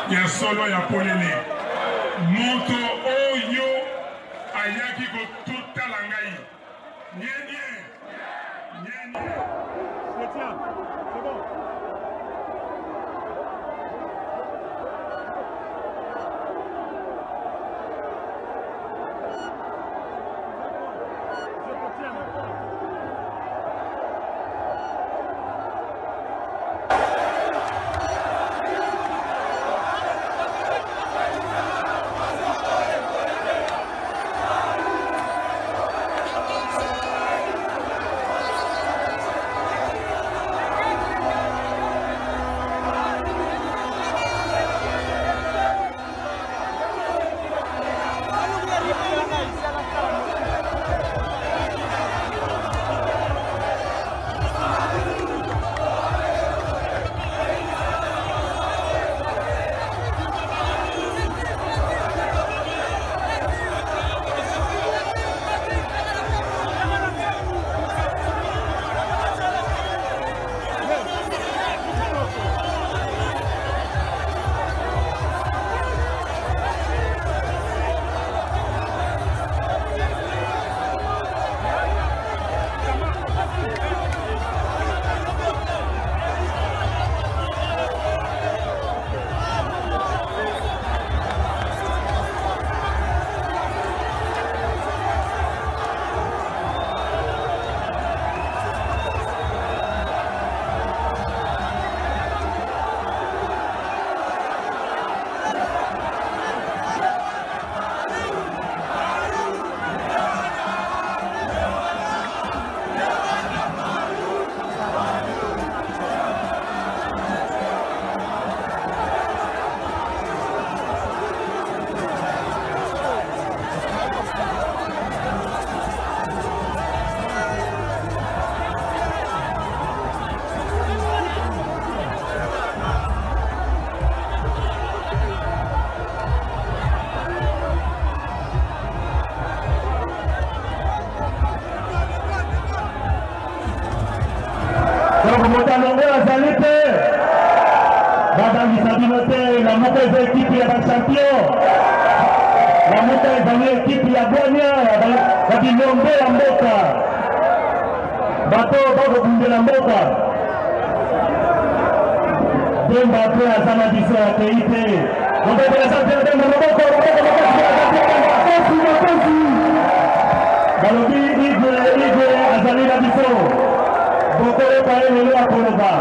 ya solo ya polele moto oyo ayaki kotutala ngai nyenye c'est bon. La équipe ya champion, la moto ezali équipe ya Bonia ya bilombe ya mboka bato bakobundela mboka Demba pe azana biso ya tei te mobopela champion Demba moboko balobi Igwe azali na biso bokolo paye lelo akoloba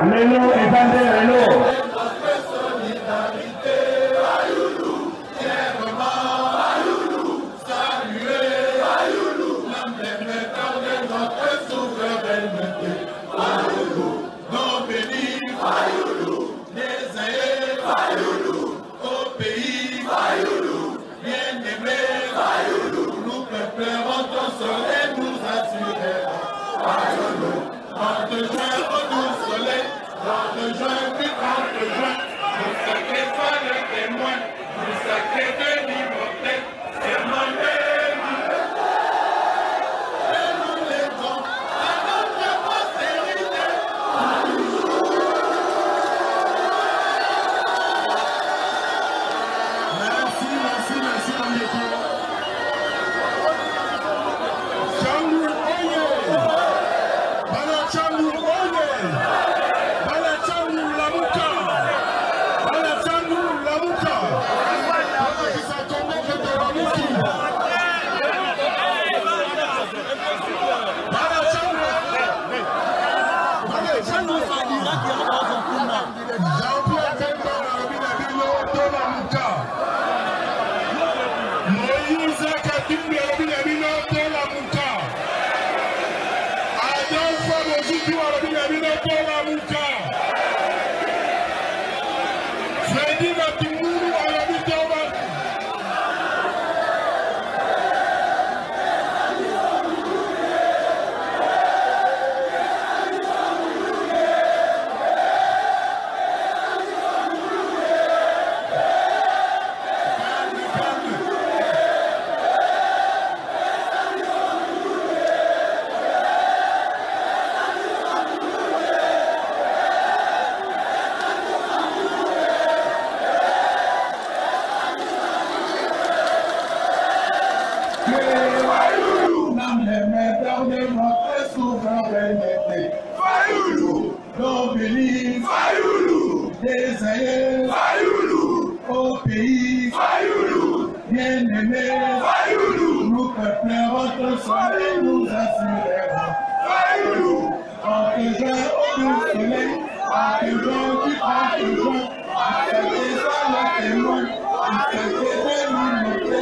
lelo ezande lelo Dieu, au pays, bien-aimé, nous peuplons ton soleil, nous assurerons. En te joint au soleil, en te joint du pas de joint, en te joint le témoin, en te joint l'unité,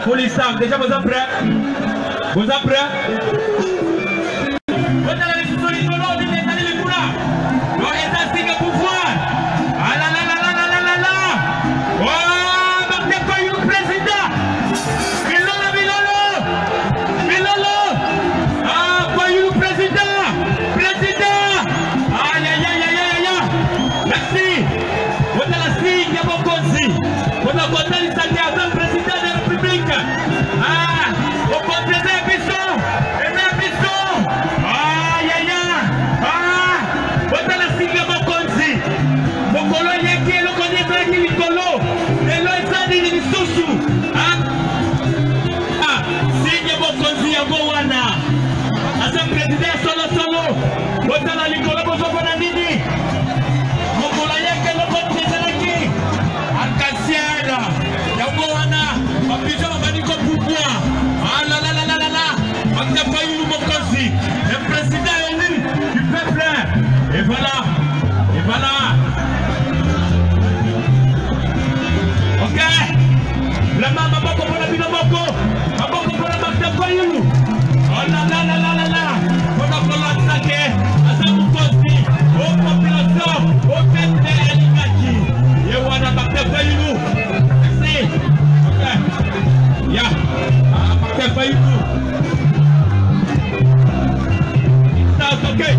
Pour les stars, déjà vous êtes prêts? Vous êtes prêts? Vous êtes allés sur les colons, vous êtes allés les couleurs. Vous êtes assis que pouvoir. Ah là là là là là là là là. Oh, donc c'est pas le président. Milolo, Milolo. Milolo. Ah, pas le président. Président. Aïe aïe aïe aïe aïe aïe. Merci. Vous êtes assis, il y a mon conseil. Vous êtes content de s'attirer avec le président de la République. Ah, au contraire. maboko pour la Martin Fayulu. Oh là là là là là là. On a pour l'attaquer. Azamukosi. Au population. Au peuple de Elikaki. Yewana Martin Fayulu. Merci. Ok. Ya. Martin Fayulu. That's okay.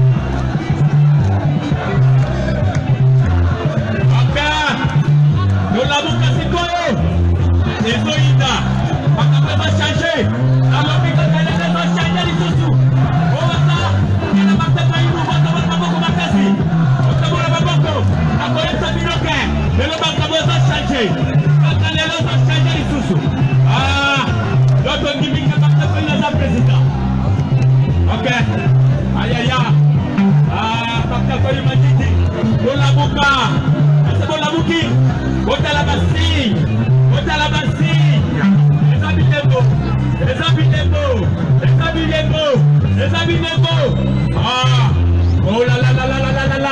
Oh là là là là là là là là.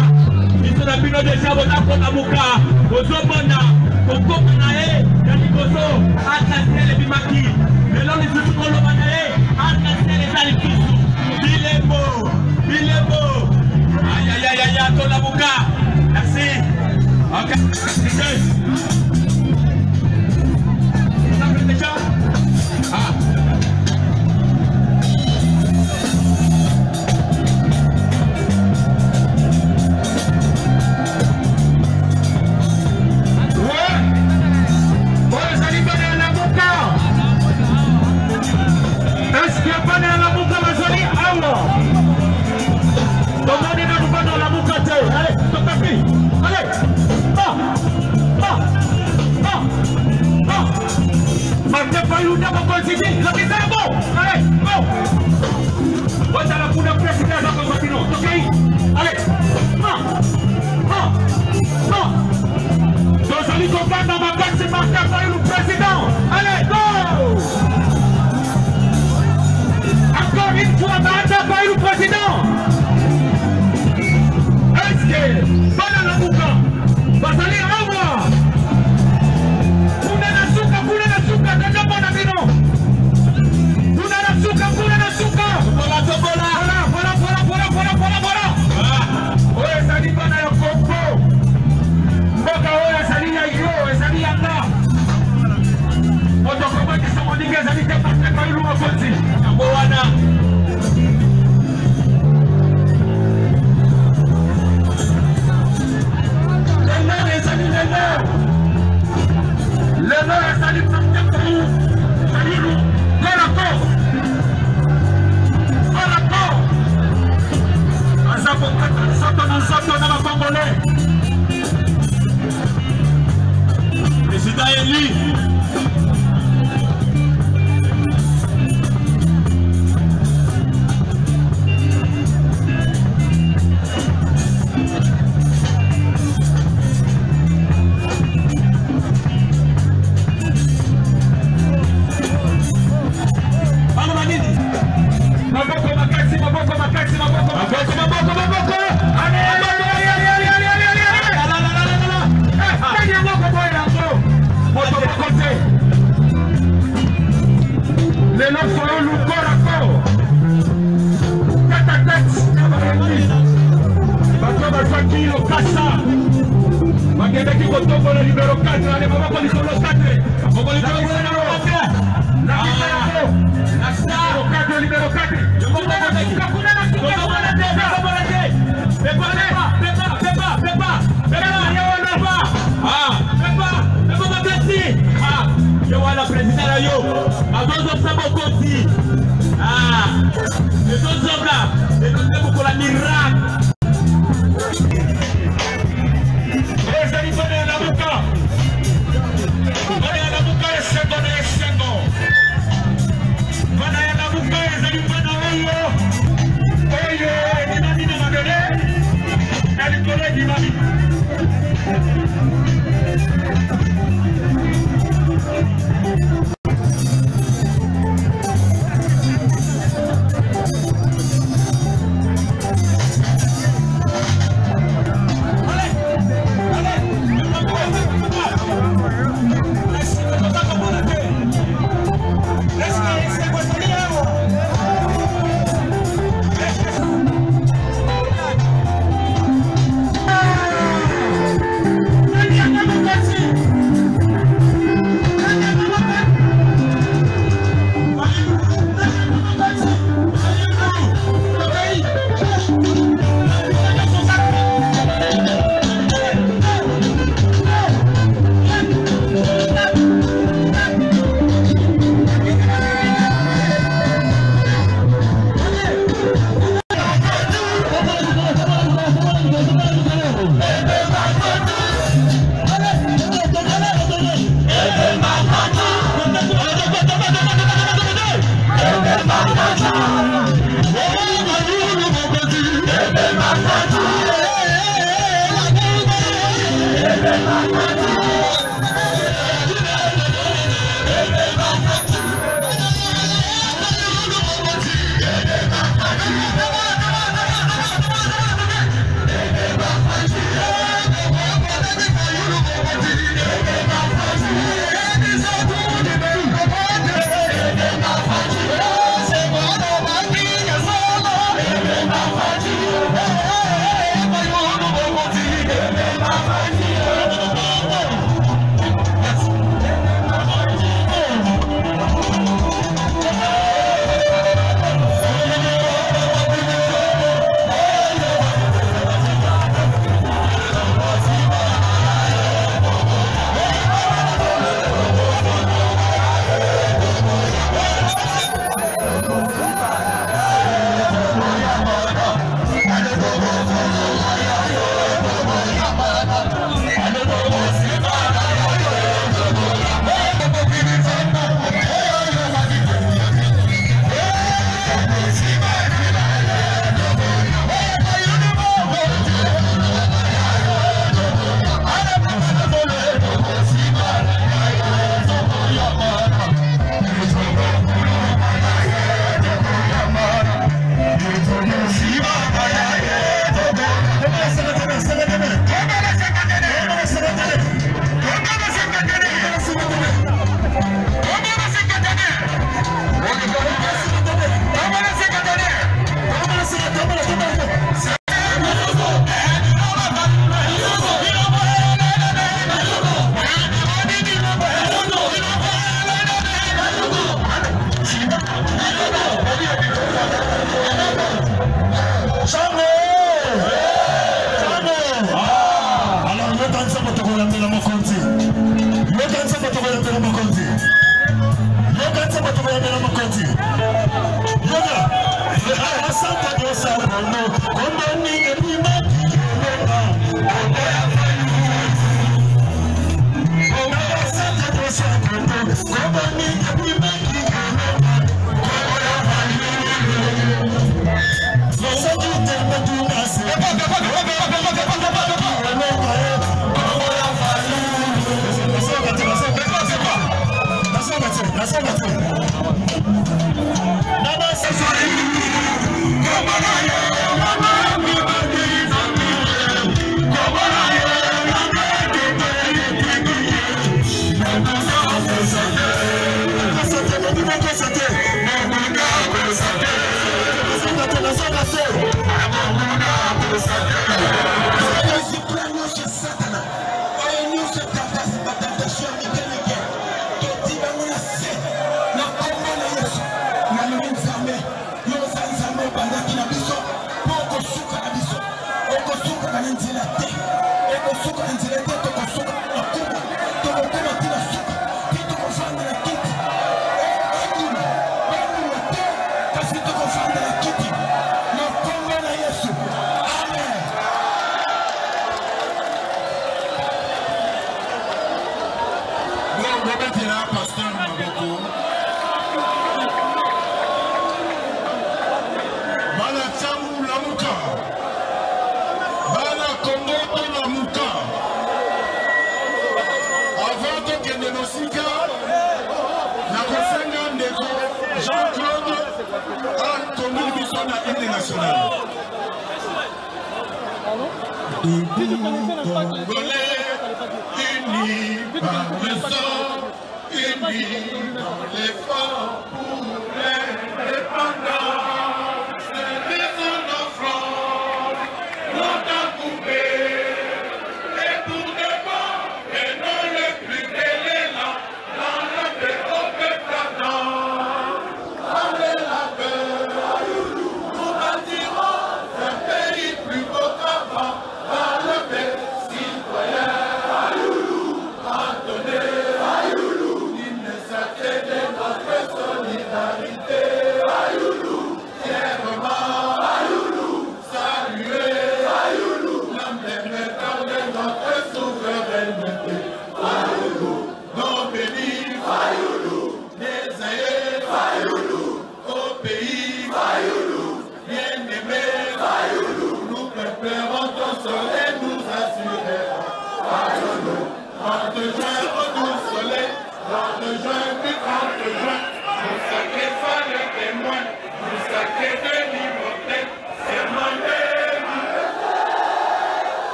Ils sont à Pino de Chabota pour Nabuka. Ozobona, Kokomanae, Yanikoso, Atasel et Bimaki. Mais là, les autres Kolomanae, Atasel et Zalikusu. Bilebo, Bilebo. Aïe aïe aïe aïe, ton Nabuka. Merci. Ok. Ça fait déjà? Ah. Président élu.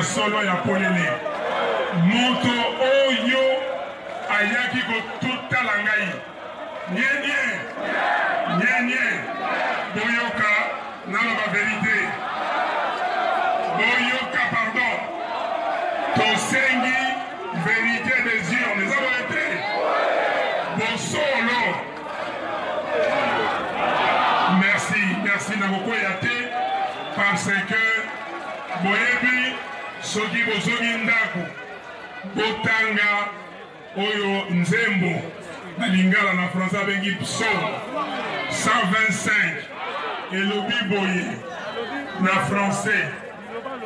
solo ya polele moto oyo ayaki kotutala ngai nye boyoka naloba verité boyoka pardon tosengi vérité des urnes eza boye te bosolo merci nakokwea te parce que boyebi soki bozongi ndako botanga oyo nzembo na lingala na français abengi psaume 125 elobi boye na français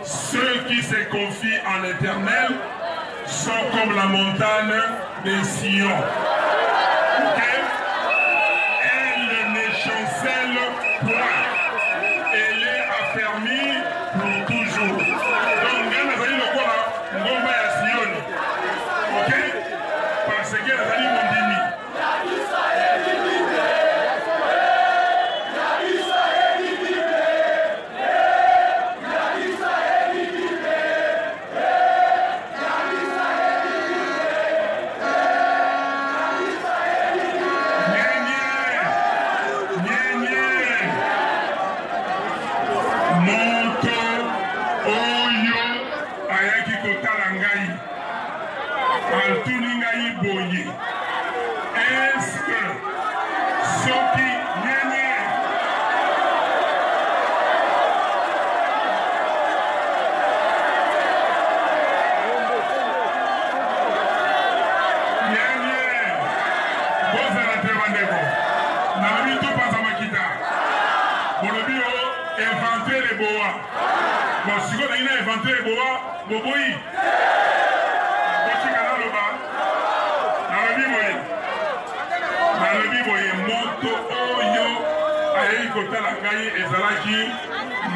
ceux qui se confient en l'Éternel sont comme la montagne de Sion. Okay? Elle ne chancelle point. Elle est affermie pour toujours. Donc, nous allons le voir ngomba ya Sion. Ok? Parce que nous allons mondimi.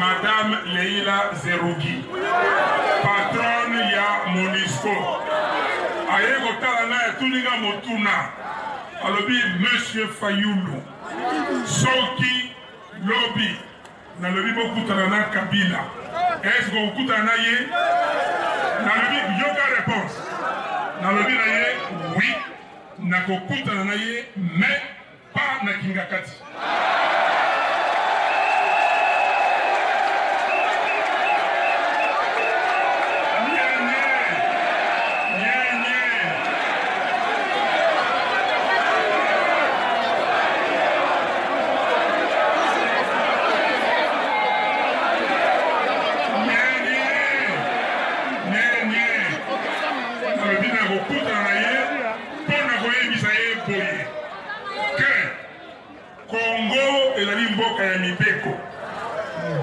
Madame Leila Zerougi, patronne ya Monisco. Aye kotala na etuninga motuna. Alobi Monsieur Fayoulou. Soki lobi na lobi bokutana na Kabila. Est-ce que bokutana na ye? Na lobi yoka réponse. Na lobi na ye oui. Na kokutana na ye mais pas na Kingakati.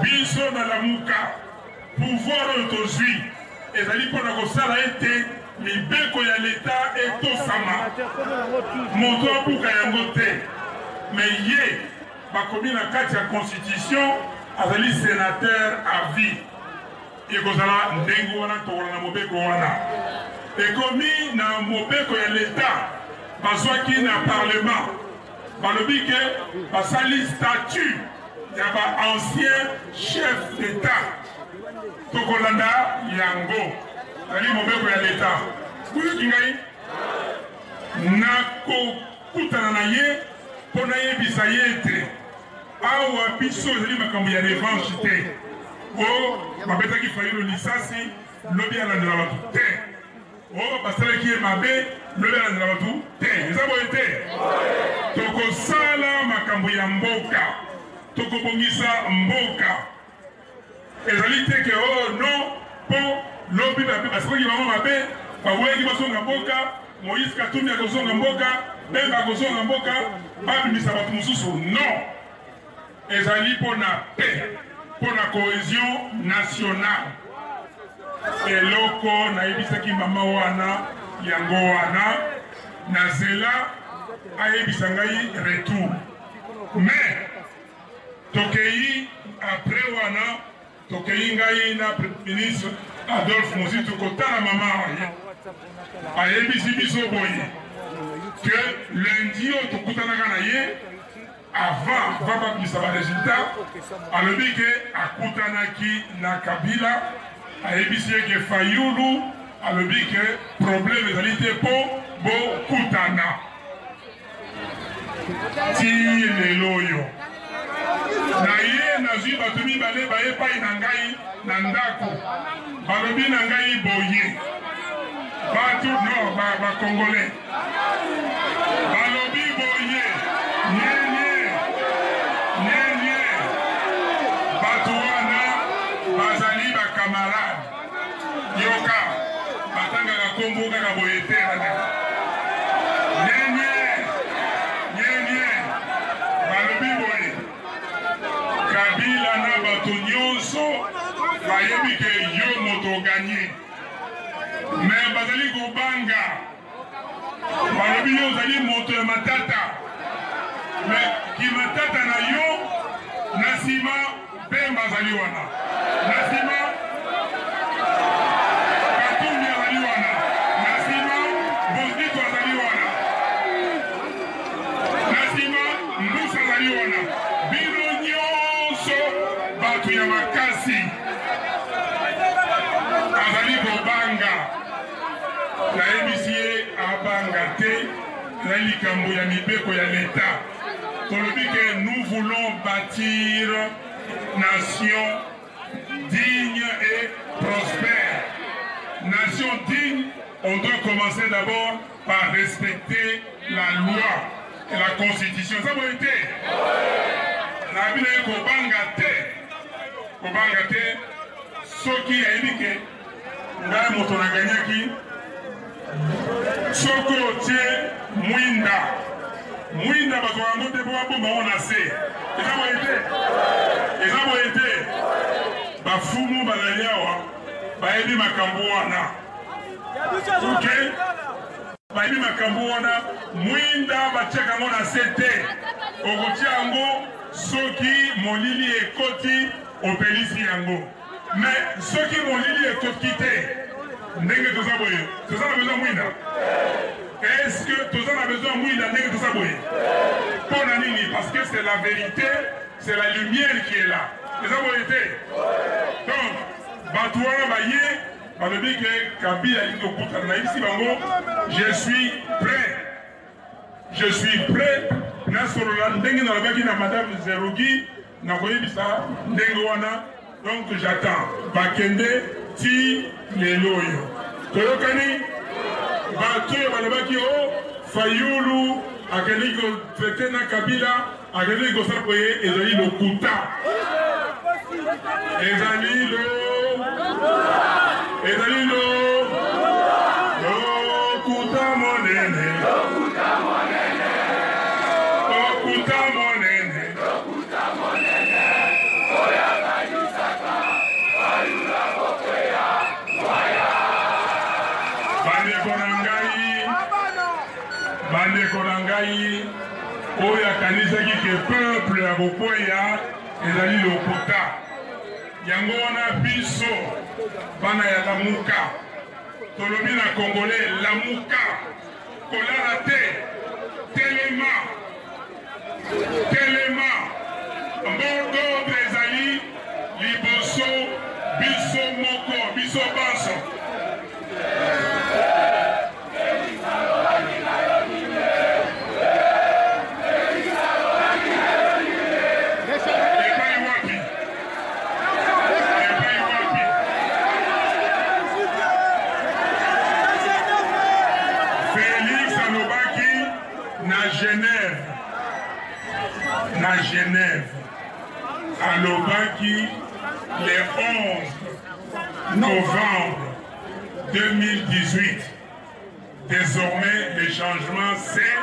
Biso na lamuka pouvoir autosui ezali pona kosala ete mibeko ya l'État etosama moto abuka yango te mais ye bakomi na kati ya constitution azali sénateur à vie ekozala ndenge wana tokola na mobeko wana ekomi na mobeko ya l'État bazwaki na parlement balobi ke basali statut ya ba ancien chef d'État tokolanda yango ali mobeko ya l'État kuyoki ngai nakokutana na ye mpo nayebisa ye ete awa biso ezali makambo ya revanche te o babetaki Fayulu lisasi lobi alandela bato te o basalaki ye mabe lobi alandela bato te eza boye te tokosala makambo ya mboka tokobongisa mboka ezali te ke o no mpo lobi basoki bango mabe baboyaki bazonga mboka Moïse Katumbi akozonga mboka Bemba akozonga mboka babimisa bato mosusu non ezali mpona paix mpona cohésion nationale eloko nayebisaki mama wana yango wana nazela ayebisa ngai retour mais tokei après wana tokei ngai na ministre Adolphe Mozitu kotala mama ayebisi biso boye que lundi oyo tokutanaka na ye avant babimisa ba résultat alobi ke akutanaki na Kabila ayebisi eke Fayulu alobi ke problème ezali te po bokutana ti lelo oyo na ye nazwi bato mibale bayepai na ngai na ndako balobi na ngai boye bato no bakongolais balobi boye nye bato wana bazali bakamarade yoka batangaka kombo kaka boye te nye balobi boye Kabila na bato nyonso bayebi ke yo moto gagné mais bazali kobanga balobi yo ozali moto ya matata mais kimatata na yo na nsima mpe bazali wana na nsima Katumbi azali wana na nsima Bosdito azali wana na nsima Mbusa azali wana bino nyonso bato ya makasi azali kobanga nayebisi ye abanga te na likambo ya mibeko ya leta tolobi ke nous voulons bâtir nation digne et prospère. Nation digne, on doit commencer d'abord par respecter la loi et la constitution. Ça vous été la Bible est kobanga te soki ayebi ke ngai moto na ganyaki soko otie mwinda bato yango te po babomba ngo na se eza boye te bafumu bazali awa bayebi makambo wana bayebi makambo wana mwinda batiaka ngo na se te okotia yango soki molili ekoti opelisi yango mais soki molili ekoki te ndenge toza boye toza na besoin mwinda est-ce que toza na besoin mwinda ndenge toza boye mpo na nini parce que c'est la vérité, c'est la lumière qui est là eza boye te donc bato wana baye balobi ke Kabila alingi kokutana nayebisi bango je suis prêt nasolola ndenge nalobaki na madame Zerugi nakoyebisa ndenge wana donc j'attends bakende ti lelo oyo toyokani bato oyo balobaki o Fayulu akendeki kotraite na Kabila akendeki kosala boye ezali lokuta ezali lokuta monene bandeko na ngai oyo akanisaki ke peuple ya kokwea ezali lokuta yango wana biso bana ya lamuka tolobi na congolais lamuka kolala te telema mbongo ezali liboso biso moko biso banso na Genève, à Lobaki, le 11 novembre 2018. Désormais, le changement c'est...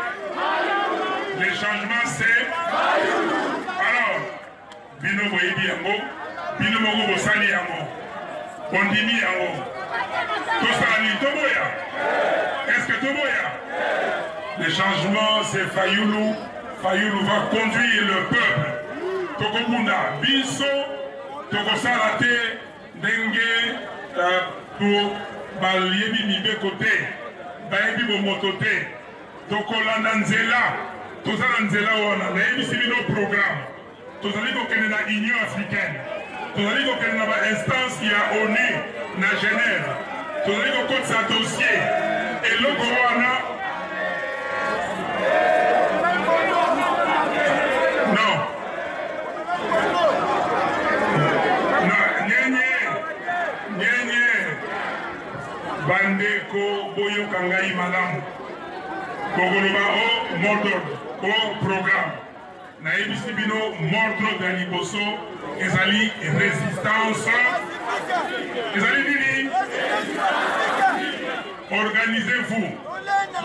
Alors, Bino Boyebi Yango, Bino Mogo Bosani Yango, Bondimi Yango, Tosani Toboya. Est-ce que Toboya? Le changement c'est Fayulu. Fayulu va conduire le peuple. Tokobunda, Biso, Tokosalate, Dengue, pour Baliebi Mibe côté, Bayebi Bomotote, Tokolanda Nzela, Tozala Nzela Wana, Nayebi Sibino programme, Tozali Kokene na Union africaine, Tozali Kokene na instance qui a ONU, na Genève. Tozali kokotisa dossier eloko wana non nyenye bandeko boyoka ngai malamu kokoloba o mordre o programme nayebisi bino mordre ya liboso ezali résistance ezali nini organisez-vous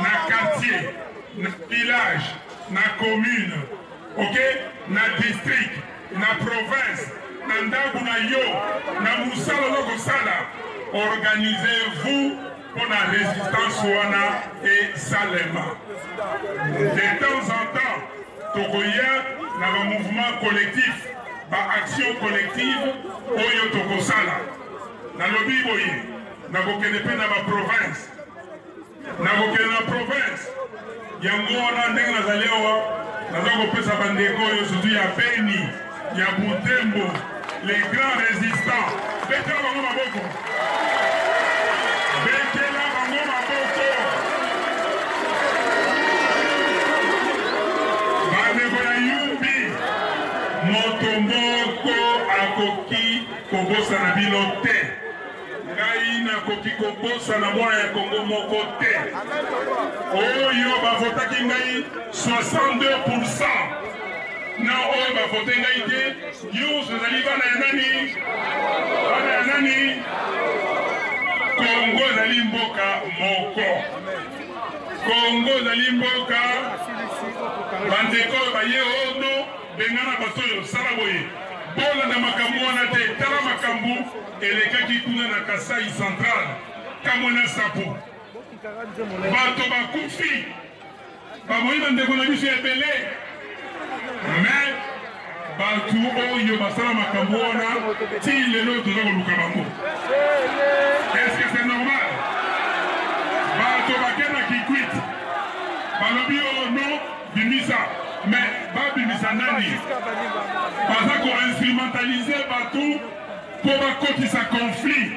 na quartier na village na commune ok na district na province na ndako na yo na musala lokosala organisez-vous pour la résistance wana et salema de temps en temps tokoya na ba mouvement collectif ba action collective oyo tokosala na lobi boye na kokende pe na ba province na kokende na province yango wana ndenge nazali awa naza kopesa bandeko oyo surtout ya Beni ya Butembo les grands résistants betela bango maboko betela bango maboko bandeko ya yumbi moto moko akoki kobosana bino te ngai nakoki kobosana mwana ya Kongo moko te oyo bavotaki ngai 62% na oyo bavote ngai te nyonso ezali bana ya nani Kongo ezali mboka moko Kongo ezali mboka bandeko oyo baye ono bengana bato oyo sala boye bolanda makambo wana te tala makambo elekaki kuna na Kasai central kamwana sapo bato bakufi bamoyi bandeko na biso ebele mais bato oyo basala makambo wana ti lelo toza koluka bango. Est-ce que c'est normal? Bato bakena kikwit balobi oyo no bimisa mais babimisa nani baza ko-instrumentalize bato po bakotisa conflit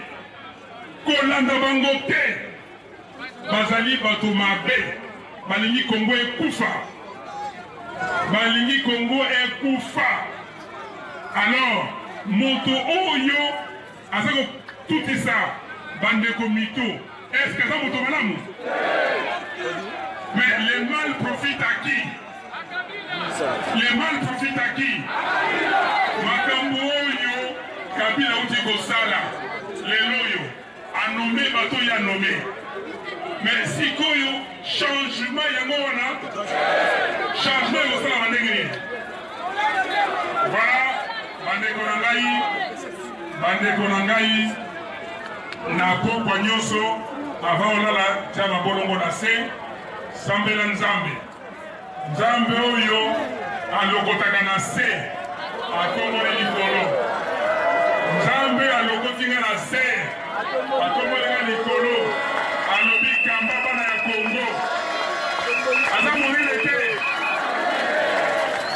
kolanda bango te bazali bato mabe balingi Kongo ekufa balingi Kongo ekufa alors moto oyo aza kotutisa bandeko mito est-ce que aza moto malamu? Mais le mal profite à qui? Le mal profite à qui? Makambo oyo Kabila uti kosala lelo yo anome bato ya nome mais sikoyo changement yango wana changement ekosala bandenge nini? Voilà bandeko na ngai na pokwa nyonso avant olala tia mabolongo na se sambela nzambe oyo alokotaka na se akombola likolo nzambe alokotinga na se akombolenga likolo alobi kamba bana ya Kongo aza monene te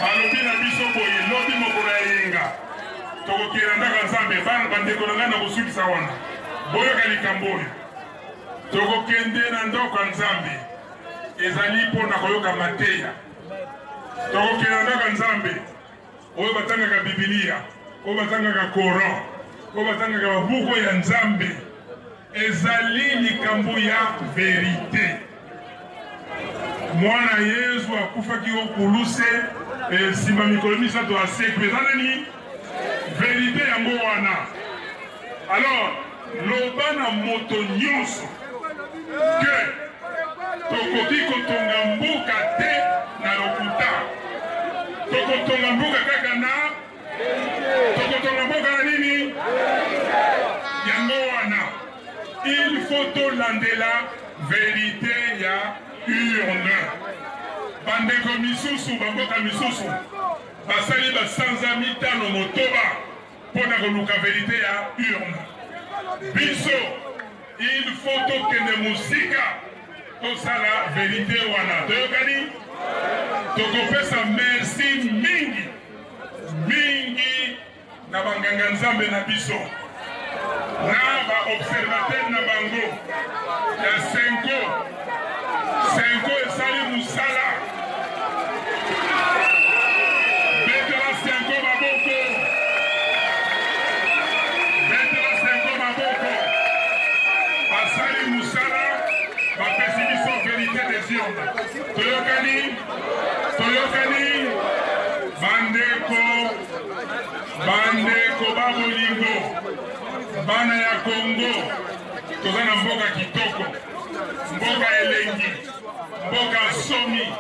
balobi na biso boye lobi mokolo ya yenga tokokela ndaka nzambe bana bandeko na ngai na kosukisa wana boyoka likambo oyo tokokende na ndoko ya nzambe ezali mpona koyoka mateya tokokela na ndako ya nzambe oyo batangaka bibilia oyo batangaka Coran oyo batangaka babuku ya nzambe ezali likambo ya verite mwana Yesu akufaki okuluse nsima mikolo misato asekwe eza nani verite yango wana alors loba na moto nyonso ke tokoki kotonga mboka te na lokuta tokotonga mboka kaka na tokotonga mboka na nini yango wana il faut tolandela verite ya urne bandeko misusu bamboka misusu basali basanza mitano motoba mpona koluka verite ya urne biso il faut tokende mosika tosala verite wana toyokani tokopesa merci mingi na banganga nzambe na biso na baobservateur na bango ya Senko esali musala betela Senko maboko basali musala bapesi biso vérité des urnes toyokani bandeko babolingo bana ya Congo toza na mboka kitoko mboka elengi mboka somi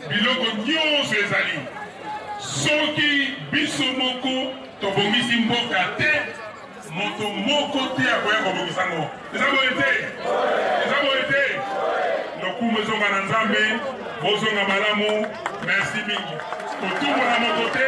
biloko nyonso ezali soki biso moko tobongisi mboka te moto moko te akoya kobongisa ngo eza boye te lokumu ezonga na Nzambe bozonga malamu merci mingi kotumba na moto te